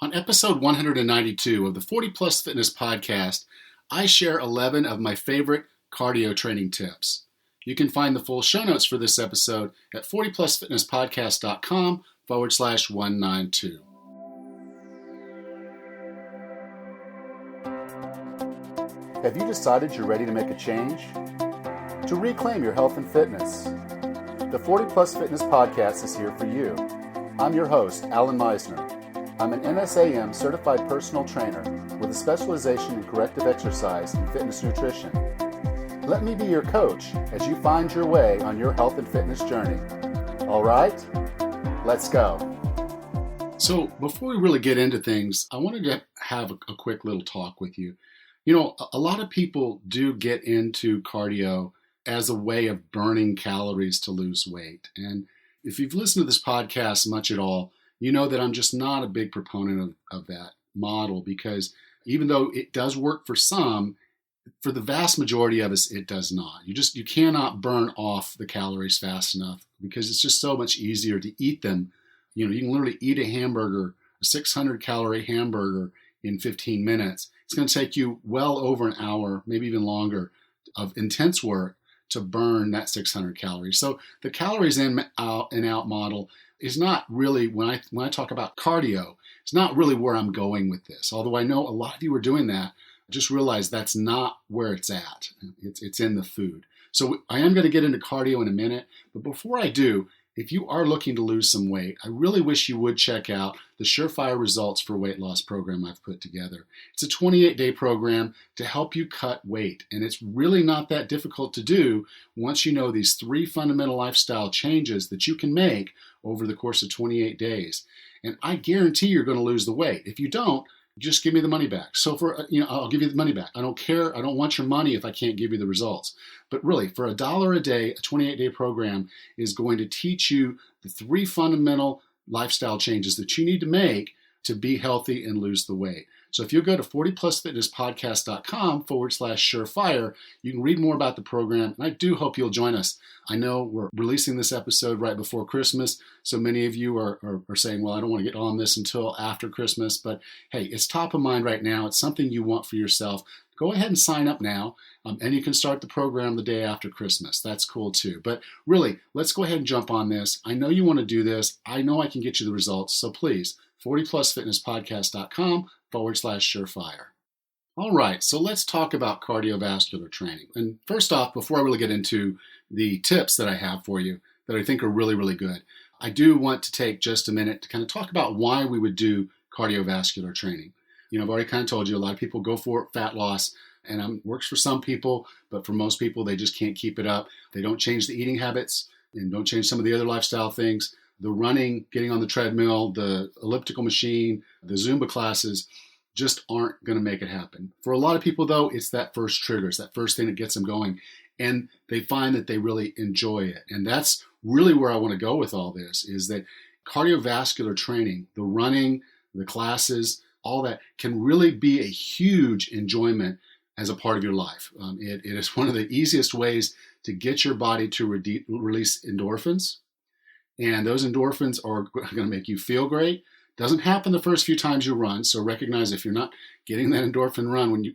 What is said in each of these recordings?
On episode 192 of the 40 Plus Fitness Podcast, I share 11 of my favorite cardio training tips. You can find the full show notes for this episode at 40plusfitnesspodcast.com/192. Have you decided you're ready to make a change? To reclaim your health and fitness? The 40 Plus Fitness Podcast is here for you. I'm your host, Alan Meisner. I'm an NSAM certified personal trainer with a specialization in corrective exercise and fitness nutrition. Let me be your coach as you find your way on your health and fitness journey. All right, let's go. So before we really get into things, I wanted to have a quick little talk with you. You know, a lot of people do get into cardio as a way of burning calories to lose weight. And if you've listened to this podcast much at all, you know that I'm just not a big proponent of that model, because even though it does work for some, for the vast majority of us, it does not. You cannot burn off the calories fast enough because it's just so much easier to eat them. You know, you can literally eat a hamburger, a 600 calorie hamburger in 15 minutes. It's going to take you well over an hour, maybe even longer, of intense work to burn that 600 calories. So the calories in and out model is not really, when I talk about cardio, it's not really where I'm going with this. Although I know a lot of you are doing that, just realize that's not where it's at. It's in the food. So I am going to get into cardio in a minute, but before I do, if you are looking to lose some weight, I really wish you would check out the Surefire Results for Weight Loss program I've put together. It's a 28-day program to help you cut weight, and it's really not that difficult to do once you know these 3 fundamental lifestyle changes that you can make over the course of 28 days. And I guarantee you're going to lose the weight. If you don't, just give me the money back. So I'll give you the money back. I don't care. I don't want your money if I can't give you the results. But really, for $1 a day, a 28-day program is going to teach you the 3 fundamental lifestyle changes that you need to make to be healthy and lose the weight. So if you go to 40plusfitnesspodcast.com/surefire, you can read more about the program, and I do hope you'll join us. I know we're releasing this episode right before Christmas, so many of you are saying, well, I don't want to get on this until after Christmas, but hey, it's top of mind right now. It's something you want for yourself. Go ahead and sign up now, and you can start the program the day after Christmas. That's cool too. But really, let's go ahead and jump on this. I know you want to do this. I know I can get you the results, so please, 40plusfitnesspodcast.com/surefire. All right, so let's talk about cardiovascular training. And first off, before I really get into the tips that I have for you that I think are really, really good, I do want to take just a minute to kind of talk about why we would do cardiovascular training. You know, I've already kind of told you, a lot of people go for fat loss, and it works for some people, but for most people, they just can't keep it up. They don't change the eating habits and don't change some of the other lifestyle things. The running, getting on the treadmill, the elliptical machine, the Zumba classes just aren't going to make it happen. For a lot of people, though, it's that first trigger. It's that first thing that gets them going. And they find that they really enjoy it. And that's really where I want to go with all this, is that cardiovascular training, the running, the classes, all that can really be a huge enjoyment as a part of your life. It is one of the easiest ways to get your body to release endorphins. And those endorphins are going to make you feel great. Doesn't happen the first few times you run, so recognize if you're not getting that endorphin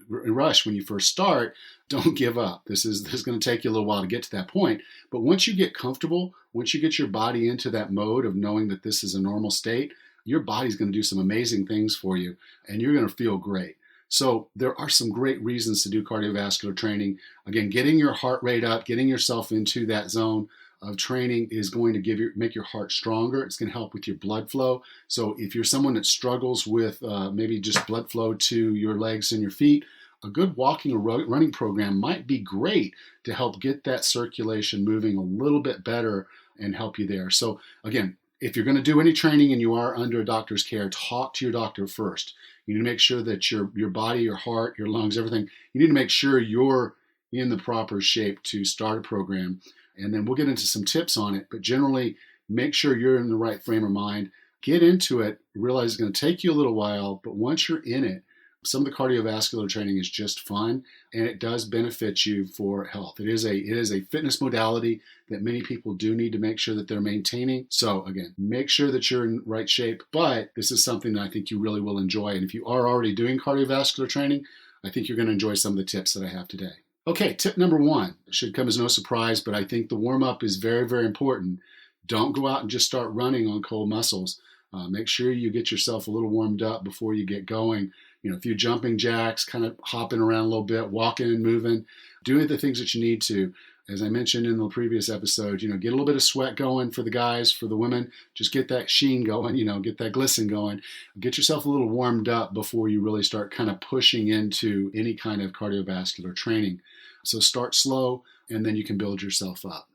rush when you first start, don't give up. This is going to take you a little while to get to that point. But once you get comfortable, once you get your body into that mode of knowing that this is a normal state, your body's going to do some amazing things for you, and you're going to feel great. So there are some great reasons to do cardiovascular training. Again, getting your heart rate up, getting yourself into that zone of training is going to make your heart stronger. It's going to help with your blood flow. So if you're someone that struggles with maybe just blood flow to your legs and your feet, a good walking or running program might be great to help get that circulation moving a little bit better and help you there. So again, if you're going to do any training and you are under a doctor's care, talk to your doctor first. You need to make sure that your body, your heart, your lungs, everything, you need to make sure you're in the proper shape to start a program. And then we'll get into some tips on it, but generally make sure you're in the right frame of mind. Get into it, realize it's going to take you a little while, but once you're in it, Some of the cardiovascular training is just fun, and it does benefit you for health. It is a fitness modality that many people do need to make sure that they're maintaining. So again, make sure that you're in right shape, but this is something that I think you really will enjoy. And if you are already doing cardiovascular training, I think you're going to enjoy some of the tips that I have today. Okay, tip number 1. It should come as no surprise, but I think the warm-up is very, very important. Don't go out and just start running on cold muscles. Make sure you get yourself a little warmed up before you get going. A few jumping jacks, kind of hopping around a little bit, walking and moving, doing the things that you need to. As I mentioned in the previous episode, get a little bit of sweat going for the guys, for the women. Just get that sheen going, get that glisten going. Get yourself a little warmed up before you really start kind of pushing into any kind of cardiovascular training. So start slow, and then you can build yourself up.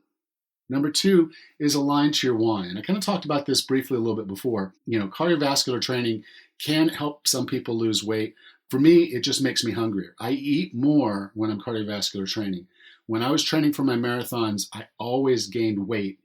Number 2 is align to your why. And I kind of talked about this briefly a little bit before. Cardiovascular training can help some people lose weight. For me, it just makes me hungrier. I eat more when I'm cardiovascular training. When I was training for my marathons, I always gained weight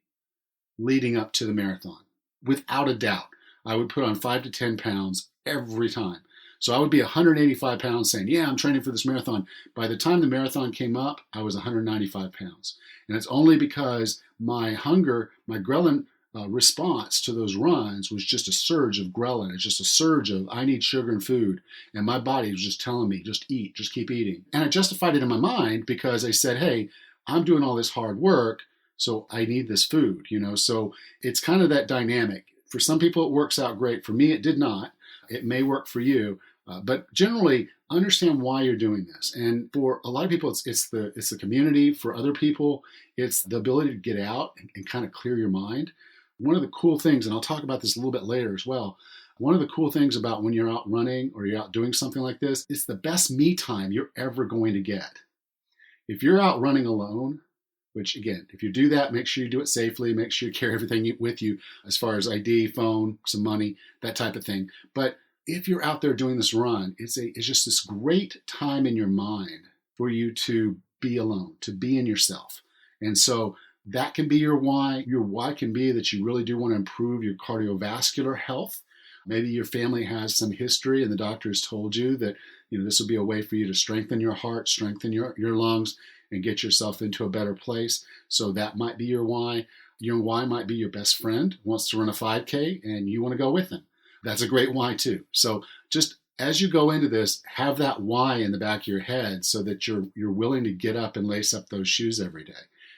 leading up to the marathon. Without a doubt, I would put on 5 to 10 pounds every time. So I would be 185 pounds saying, yeah, I'm training for this marathon. By the time the marathon came up, I was 195 pounds. And it's only because my hunger, my ghrelin response to those runs was just a surge of ghrelin. It's just a surge of, I need sugar and food. And my body was just telling me, just eat, just keep eating. And I justified it in my mind because I said, hey, I'm doing all this hard work, so I need this food, So it's kind of that dynamic. For some people, it works out great. For me, it did not. It may work for you. But generally, understand why you're doing this. And for a lot of people, it's the community. For other people, it's the ability to get out and kind of clear your mind. One of the cool things, and I'll talk about this a little bit later as well, one of the cool things about when you're out running or you're out doing something like this, it's the best me time you're ever going to get. If you're out running alone, which again, if you do that, make sure you do it safely, make sure you carry everything with you as far as ID, phone, some money, that type of thing. But if you're out there doing this run, it's just this great time in your mind for you to be alone, to be in yourself. And so that can be your why. Your why can be that you really do want to improve your cardiovascular health. Maybe your family has some history and the doctor has told you that this will be a way for you to strengthen your heart, strengthen your lungs, and get yourself into a better place. So that might be your why. Your why might be your best friend wants to run a 5K and you want to go with him. That's a great why too. So just as you go into this, have that why in the back of your head so that you're willing to get up and lace up those shoes every day.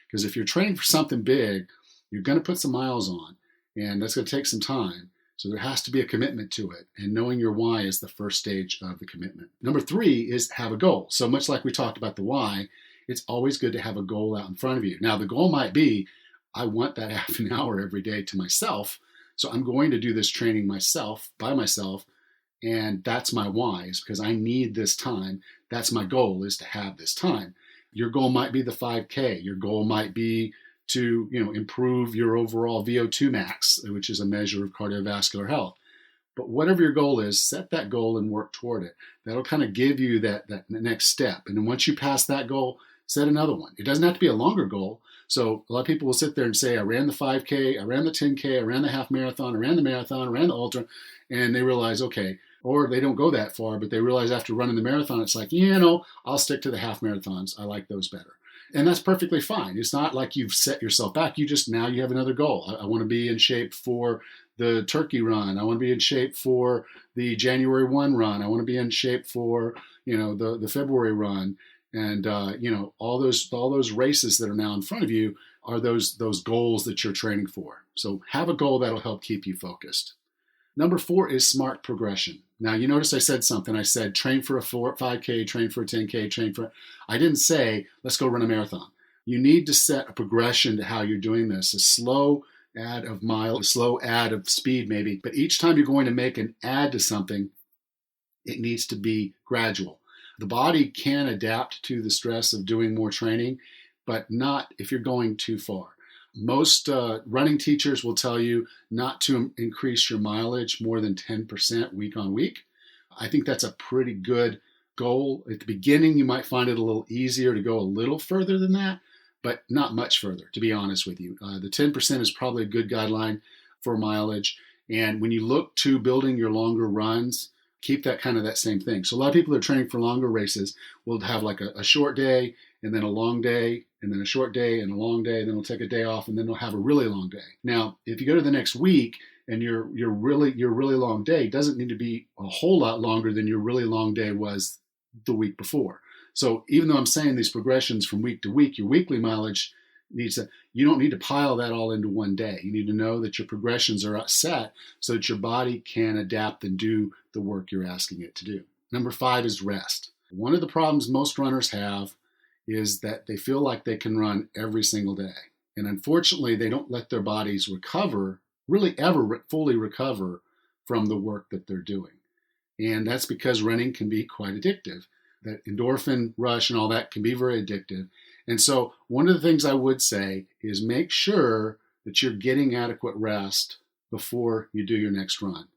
Because if you're training for something big, you're going to put some miles on, and that's going to take some time. So there has to be a commitment to it, and knowing your why is the first stage of the commitment. Number 3 is have a goal. So much like we talked about the why, it's always good to have a goal out in front of you. Now, the goal might be, I want that half an hour every day to myself, so I'm going to do this training myself, by myself, and that's my why, is because I need this time. That's my goal, is to have this time. Your goal might be the 5K. Your goal might be to improve your overall VO2 max, which is a measure of cardiovascular health. But whatever your goal is, set that goal and work toward it. That'll kind of give you that next step. And then once you pass that goal, set another one. It doesn't have to be a longer goal. So a lot of people will sit there and say, I ran the 5K, I ran the 10K, I ran the half marathon, I ran the marathon, I ran the ultra, and they realize, okay, or they don't go that far, but they realize after running the marathon, it's like, I'll stick to the half marathons. I like those better. And that's perfectly fine. It's not like you've set yourself back. Now you have another goal. I want to be in shape for the Turkey run. I want to be in shape for the January 1 run. I want to be in shape for, the February run. And, all those races that are now in front of you are those goals that you're training for. So have a goal that'll help keep you focused. Number 4 is smart progression. Now, you notice I said something. I said, train for a 5K, train for a 10K, I didn't say, let's go run a marathon. You need to set a progression to how you're doing this. A slow add of mile, a slow add of speed maybe. But each time you're going to make an add to something, it needs to be gradual. The body can adapt to the stress of doing more training, but not if you're going too far. Most running teachers will tell you not to increase your mileage more than 10% week on week. I think that's a pretty good goal. At the beginning, you might find it a little easier to go a little further than that, but not much further, to be honest with you. The 10% is probably a good guideline for mileage. And when you look to building your longer runs, keep that same thing. So a lot of people that are training for longer races will have like a short day and then a long day and then a short day and a long day, and then they'll take a day off and then they'll have a really long day. Now, if you go to the next week and your really long day doesn't need to be a whole lot longer than your really long day was the week before. So even though I'm saying these progressions from week to week, your weekly mileage you don't need to pile that all into one day. You need to know that your progressions are set so that your body can adapt and do the work you're asking it to do. Number 5 is rest. One of the problems most runners have is that they feel like they can run every single day. And unfortunately, they don't let their bodies recover, really ever fully recover from the work that they're doing. And that's because running can be quite addictive. That endorphin rush and all that can be very addictive. And so one of the things I would say is make sure that you're getting adequate rest before you do your next run.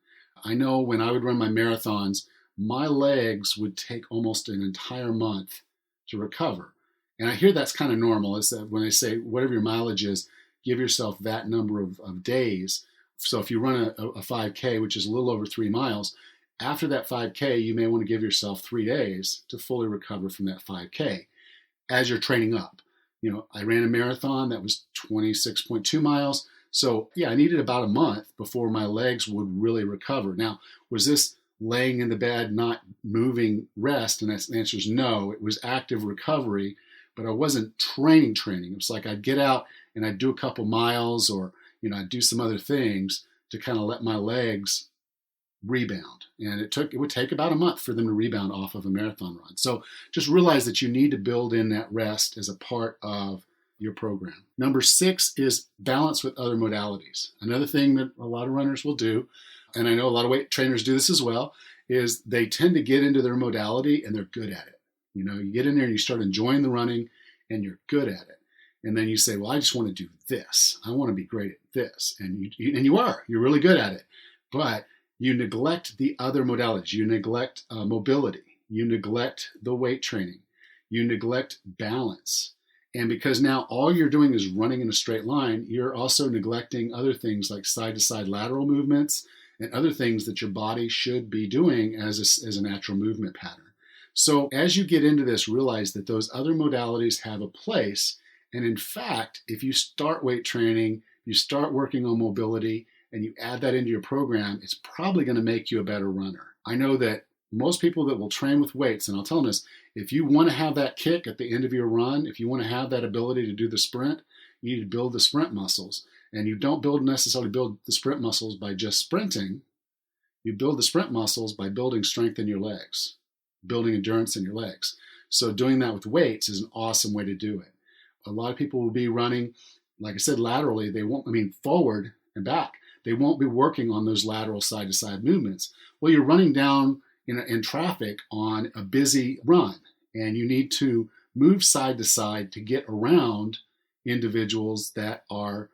I know when I would run my marathons, my legs would take almost an entire month to recover. And I hear that's kind of normal. Is that when they say whatever your mileage is, give yourself that number of days. So if you run a 5K, which is a little over 3 miles, after that 5K, you may want to give yourself 3 days to fully recover from that 5K as you're training up. I ran a marathon that was 26.2 miles. So yeah, I needed about a month before my legs would really recover. Now, was this laying in the bed, not moving rest? And the answer is no. It was active recovery, but I wasn't training. It was like I'd get out and I'd do a couple miles or, I'd do some other things to kind of let my legs rebound. And it would take about a month for them to rebound off of a marathon run. So just realize that you need to build in that rest as a part of your program. Number 6 is balance with other modalities. Another thing that a lot of runners will do, and I know a lot of weight trainers do this as well, is they tend to get into their modality and they're good at it. You get in there and you start enjoying the running and you're good at it. And then you say, well, I just want to do this. I want to be great at this. And you're really good at it. But you neglect the other modalities. You neglect mobility. You neglect the weight training. You neglect balance. And because now all you're doing is running in a straight line, you're also neglecting other things like side-to-side lateral movements and other things that your body should be doing as a natural movement pattern. So as you get into this, realize that those other modalities have a place. And in fact, if you start weight training, you start working on mobility, and you add that into your program, it's probably going to make you a better runner. I know that most people that will train with weights, and I'll tell them this, if you want to have that kick at the end of your run, if you want to have that ability to do the sprint, you need to build the sprint muscles. And you don't necessarily build the sprint muscles by just sprinting. You build the sprint muscles by building strength in your legs, building endurance in your legs. So doing that with weights is an awesome way to do it. A lot of people will be running, like I said, laterally. Forward and back. They won't be working on those lateral side-to-side movements. Well, you're running down in traffic on a busy run, and you need to move side to side to get around individuals that are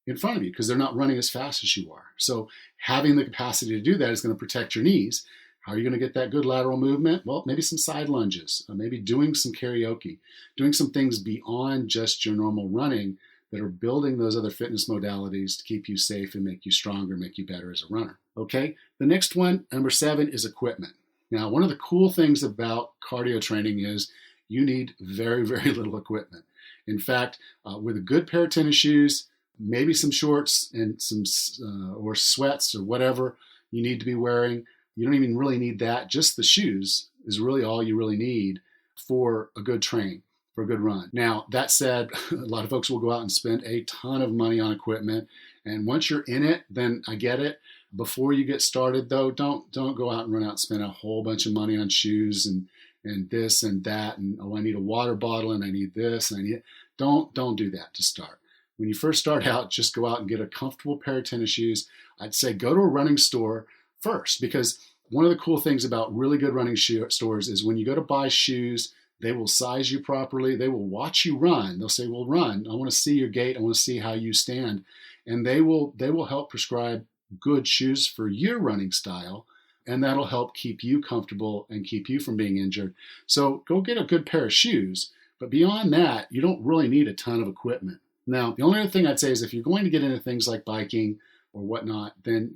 in front of you because they're not running as fast as you are. So having the capacity to do that is going to protect your knees. How are you going to get that good lateral movement? Well, maybe some side lunges, maybe doing some karaoke, doing some things beyond just your normal running that are building those other fitness modalities to keep you safe and make you stronger, make you better as a runner. Okay, the next one, number 7, is equipment. Now, one of the cool things about cardio training is you need very, very little equipment. In fact, with a good pair of tennis shoes, maybe some shorts and some or sweats or whatever you need to be wearing, you don't even really need that. Just the shoes is really all you really need for a good train. For a good run. Now, that said, a lot of folks will go out and spend a ton of money on equipment. And once you're in it, then I get it. Before you get started, though, don't go out and run out and spend a whole bunch of money on shoes and this and that. And, I need a water bottle and I need this and I need it. Don't do that to start. When you first start out, just go out and get a comfortable pair of tennis shoes. I'd say go to a running store first, because one of the cool things about really good running stores is when you go to buy shoes, they will size you properly. They will watch you run. They'll say, well, run. I want to see your gait. I want to see how you stand. And they will help prescribe good shoes for your running style. And that'll help keep you comfortable and keep you from being injured. So go get a good pair of shoes. But beyond that, you don't really need a ton of equipment. Now, the only other thing I'd say is if you're going to get into things like biking or whatnot, then,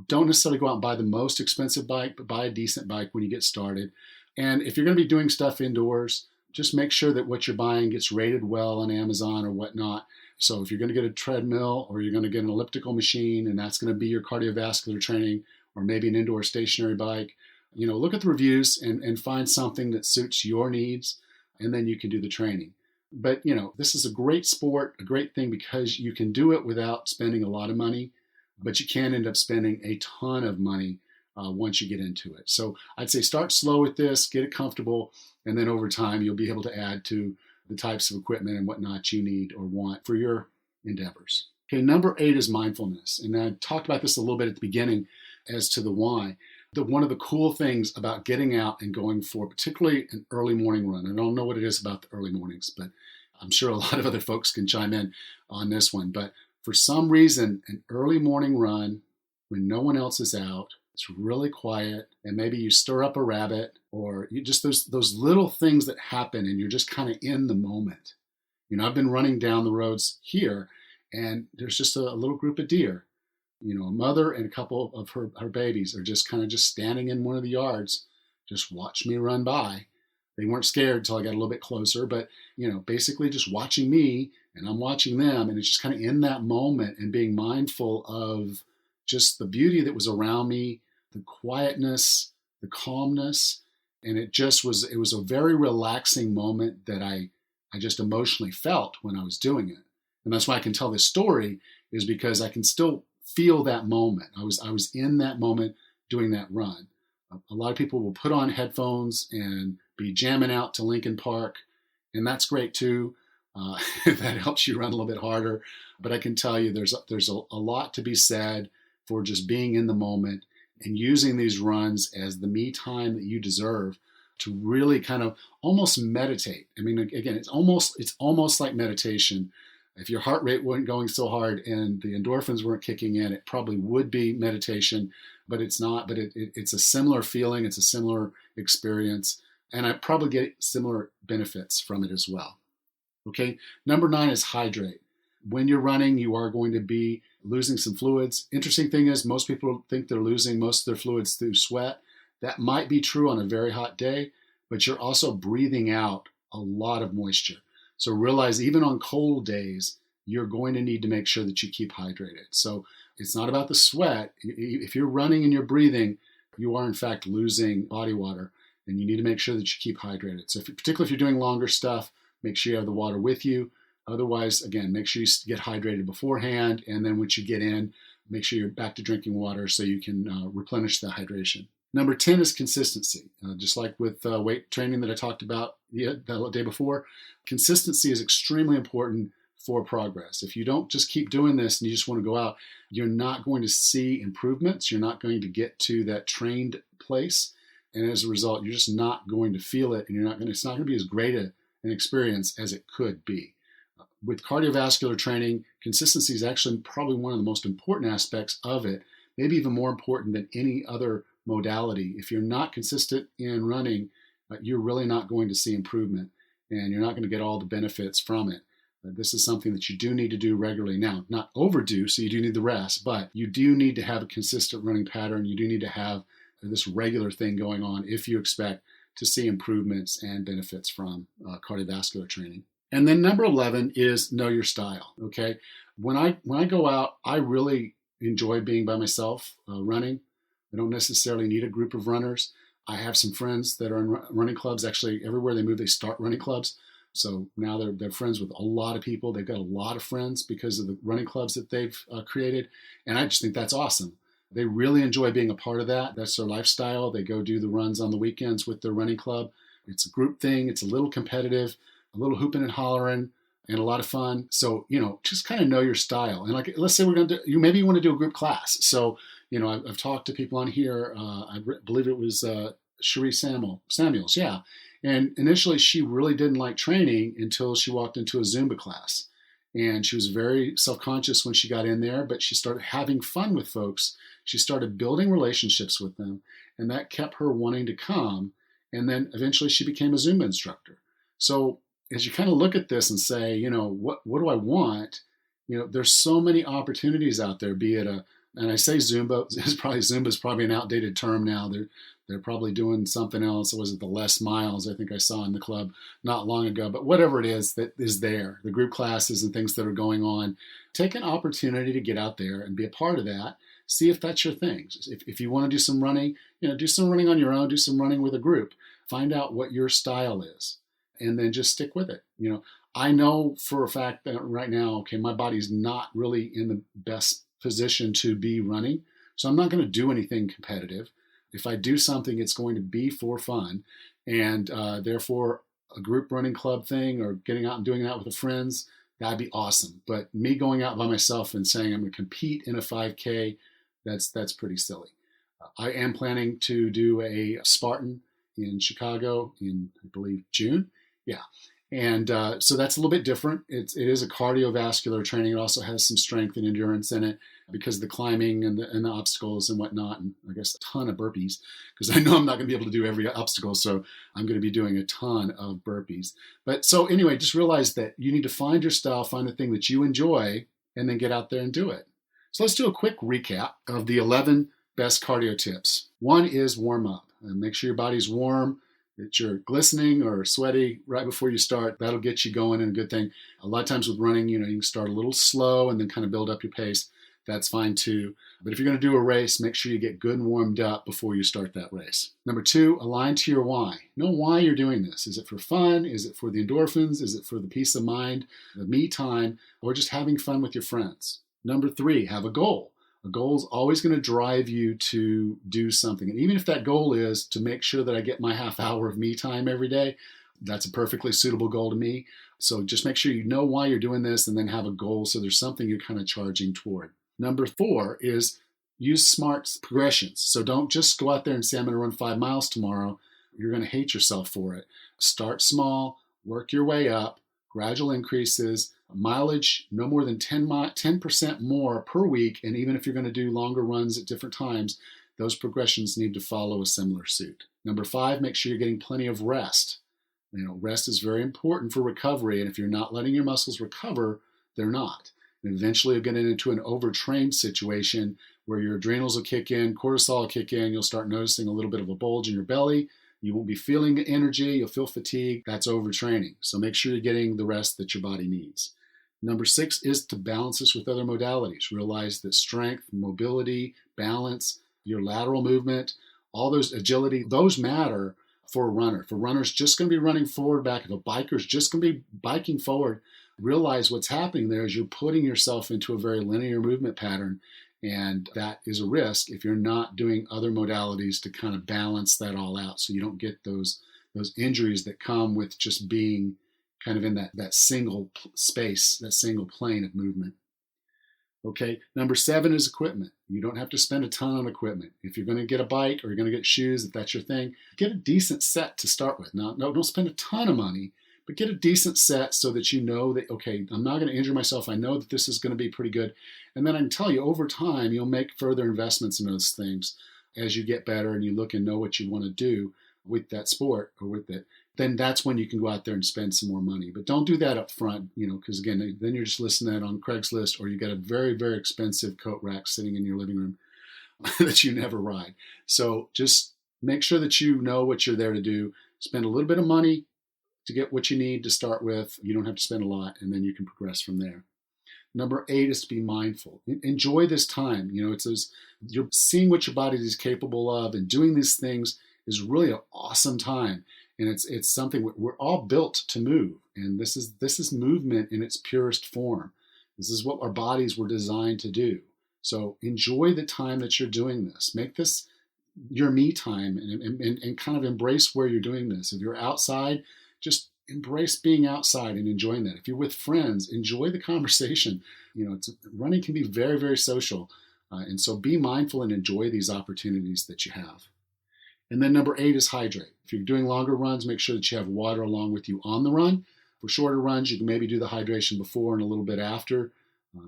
Don't necessarily go out and buy the most expensive bike, but buy a decent bike when you get started. And if you're going to be doing stuff indoors, just make sure that what you're buying gets rated well on Amazon or whatnot. So if you're going to get a treadmill or you're going to get an elliptical machine and that's going to be your cardiovascular training, or maybe an indoor stationary bike, look at the reviews and find something that suits your needs, and then you can do the training. But, this is a great sport, a great thing, because you can do it without spending a lot of money, but you can end up spending a ton of money once you get into it. So I'd say start slow with this, get it comfortable, and then over time you'll be able to add to the types of equipment and whatnot you need or want for your endeavors. Okay, number 8 is mindfulness. And I talked about this a little bit at the beginning as to the why. One of the cool things about getting out and going for particularly an early morning run, I don't know what it is about the early mornings, but I'm sure a lot of other folks can chime in on this one. But for some reason, an early morning run when no one else is out, it's really quiet, and maybe you stir up a rabbit, or you just those little things that happen and you're just kind of in the moment. I've been running down the roads here and there's just a little group of deer. A mother and a couple of her babies are just kind of just standing in one of the yards, just watch me run by. They weren't scared until I got a little bit closer, but basically just watching me and I'm watching them, and it's just kind of in that moment and being mindful of just the beauty that was around me, the quietness, the calmness, and it was a very relaxing moment that I just emotionally felt when I was doing it. And that's why I can tell this story, is because I can still feel that moment. I was in that moment doing that run. A lot of people will put on headphones and be jamming out to Linkin Park, and that's great too. That helps you run a little bit harder. But I can tell you there's a lot to be said for just being in the moment and using these runs as the me time that you deserve to really kind of almost meditate. I mean, again, it's almost like meditation. If your heart rate wasn't going so hard and the endorphins weren't kicking in, it probably would be meditation, but it's not. But it's a similar feeling. It's a similar experience. And I probably get similar benefits from it as well. Okay, number 9 is hydrate. When you're running, you are going to be losing some fluids. Interesting thing is most people think they're losing most of their fluids through sweat. That might be true on a very hot day, but you're also breathing out a lot of moisture. So realize even on cold days, you're going to need to make sure that you keep hydrated. So it's not about the sweat. If you're running and you're breathing, you are in fact losing body water, and you need to make sure that you keep hydrated. So particularly if you're doing longer stuff, make sure you have the water with you. Otherwise, again, make sure you get hydrated beforehand, and then once you get in, make sure you're back to drinking water so you can replenish the hydration. Number 10 is consistency. Just like with weight training that I talked about the day before, consistency is extremely important for progress. If you don't just keep doing this and you just want to go out, you're not going to see improvements. You're not going to get to that trained place. And as a result, you're just not going to feel it, and it's not going to be as great an experience as it could be. With cardiovascular training, consistency is actually probably one of the most important aspects of it, maybe even more important than any other modality. If you're not consistent in running, you're really not going to see improvement, and you're not going to get all the benefits from it. This is something that you do need to do regularly. Now, not overdo, so you do need the rest, but you do need to have a consistent running pattern. You do need to have this regular thing going on if you expect to see improvements and benefits from cardiovascular training. And then number 11 is know your style. Okay, when I go out, I really enjoy being by myself running. I don't necessarily need a group of runners. I have some friends that are in running clubs. Actually, everywhere they move, they start running clubs. So now they're friends with a lot of people. They've got a lot of friends because of the running clubs that they've created, and I just think that's awesome. They really enjoy being a part of that. That's their lifestyle. They go do the runs on the weekends with their running club. It's a group thing. It's a little competitive, a little hooping and hollering, and a lot of fun. So, just kind of know your style. And like, let's say maybe you want to do a group class. So, I've talked to people on here. I believe it was Cherie Samuels. Yeah. And initially she really didn't like training until she walked into a Zumba class. And she was very self-conscious when she got in there, but she started having fun with folks. She started building relationships with them, and that kept her wanting to come. And then eventually she became a Zumba instructor. So as you kind of look at this and say, what do I want? There's so many opportunities out there, be it a And I say Zumba, Zumba's probably an outdated term now. They're probably doing something else. Was it the less miles I think I saw in the club not long ago? But whatever it is that is there, the group classes and things that are going on, take an opportunity to get out there and be a part of that. See if that's your thing. If you want to do some running, do some running on your own, do some running with a group. Find out what your style is and then just stick with it. I know for a fact that right now, okay, my body's not really in the best position to be running. So I'm not going to do anything competitive. If I do something, it's going to be for fun. And therefore, a group running club thing or getting out and doing that with the friends, that'd be awesome. But me going out by myself and saying I'm going to compete in a 5K, that's pretty silly. I am planning to do a Spartan in Chicago in, I believe, June. Yeah. And so that's a little bit different. It is a cardiovascular training. It also has some strength and endurance in it because of the climbing and the obstacles and whatnot. And I guess a ton of burpees because I know I'm not going to be able to do every obstacle. So I'm going to be doing a ton of burpees. But so anyway, just realize that you need to find your style, find the thing that you enjoy, and then get out there and do it. So let's do a quick recap of the 11 best cardio tips. One is warm up. Make sure your body's warm, that you're glistening or sweaty right before you start. That'll get you going and a good thing. A lot of times with running, you can start a little slow and then kind of build up your pace. That's fine too. But if you're going to do a race, make sure you get good and warmed up before you start that race. Number 2, align to your why. Know why you're doing this. Is it for fun? Is it for the endorphins? Is it for the peace of mind, the me time, or just having fun with your friends? Number 3, have a goal. A goal is always going to drive you to do something. And even if that goal is to make sure that I get my half hour of me time every day, that's a perfectly suitable goal to me. So just make sure you know why you're doing this and then have a goal so there's something you're kind of charging toward. Number 4 is use smart progressions. So don't just go out there and say, I'm going to run 5 miles tomorrow. You're going to hate yourself for it. Start small, work your way up, gradual increases, mileage no more than 10% more per week. And even if you're going to do longer runs at different times, those progressions need to follow a similar suit. Number 5, make sure you're getting plenty of rest. Rest is very important for recovery. And if you're not letting your muscles recover, they're not. And eventually you'll get into an overtrained situation where your adrenals will kick in, cortisol will kick in, you'll start noticing a little bit of a bulge in your belly. You won't be feeling energy, you'll feel fatigue. That's overtraining. So make sure you're getting the rest that your body needs. Number 6 is to balance this with other modalities. Realize that strength, mobility, balance, your lateral movement, all those agility, those matter for a runner. If a runner's just going to be running forward, back, if a biker's just going to be biking forward, realize what's happening there is you're putting yourself into a very linear movement pattern. And that is a risk if you're not doing other modalities to kind of balance that all out so you don't get those injuries that come with just being kind of in that single space, that single plane of movement. Okay, number 7 is equipment. You don't have to spend a ton on equipment. If you're going to get a bike or you're going to get shoes, if that's your thing, get a decent set to start with. Now, no, don't spend a ton of money, but get a decent set so that you know that, okay, I'm not going to injure myself. I know that this is going to be pretty good. And then I can tell you over time, you'll make further investments in those things as you get better and you look and know what you want to do with that sport or with it. Then that's when you can go out there and spend some more money. But don't do that up front, because again, then you're just listing that on Craigslist or you got a very, very expensive coat rack sitting in your living room that you never ride. So just make sure that you know what you're there to do. Spend a little bit of money to get what you need to start with. You don't have to spend a lot, and then you can progress from there. Number 8 is to be mindful. Enjoy this time. You're seeing what your body is capable of, and doing these things is really an awesome time. And it's something we're all built to move, and this is movement in its purest form. This is what our bodies were designed to do. So enjoy the time that you're doing this. Make this your me time, and kind of embrace where you're doing this. If you're outside, just embrace being outside and enjoying that. If you're with friends, enjoy the conversation. Running can be very, very social, and so be mindful and enjoy these opportunities that you have. And then number 8 is hydrate. If you're doing longer runs, make sure that you have water along with you on the run. For shorter runs, you can maybe do the hydration before and a little bit after.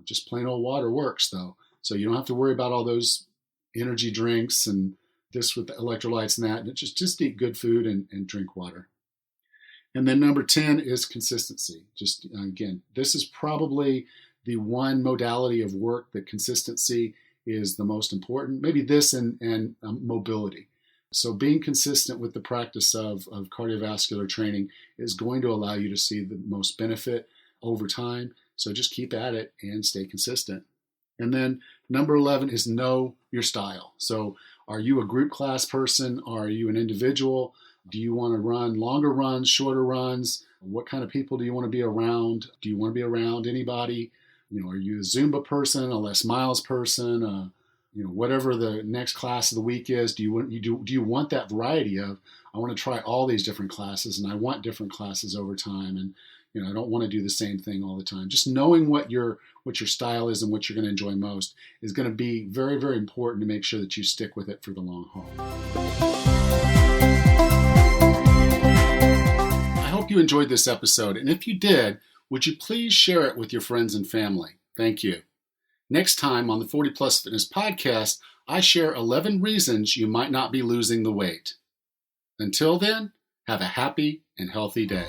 Just plain old water works, though. So you don't have to worry about all those energy drinks and this with the electrolytes and that. And just eat good food and drink water. And then number 10 is consistency. Again, this is probably the one modality of work that consistency is the most important. Maybe this and mobility. So being consistent with the practice of cardiovascular training is going to allow you to see the most benefit over time. So just keep at it and stay consistent. And then number 11 is know your style. So are you a group class person? Are you an individual? Do you want to run longer runs, shorter runs? What kind of people do you want to be around? Do you want to be around anybody? Are you a Zumba person, a Les Miles person, whatever the next class of the week is? Do you want that variety of, I want to try all these different classes and I want different classes over time, and I don't want to do the same thing all the time. Just knowing what your style is and what you're going to enjoy most is going to be very, very important to make sure that you stick with it for the long haul. I hope you enjoyed this episode, and if you did, would you please share it with your friends and family? Thank you. Next time on the 40 Plus Fitness Podcast, I share 11 reasons you might not be losing the weight. Until then, have a happy and healthy day.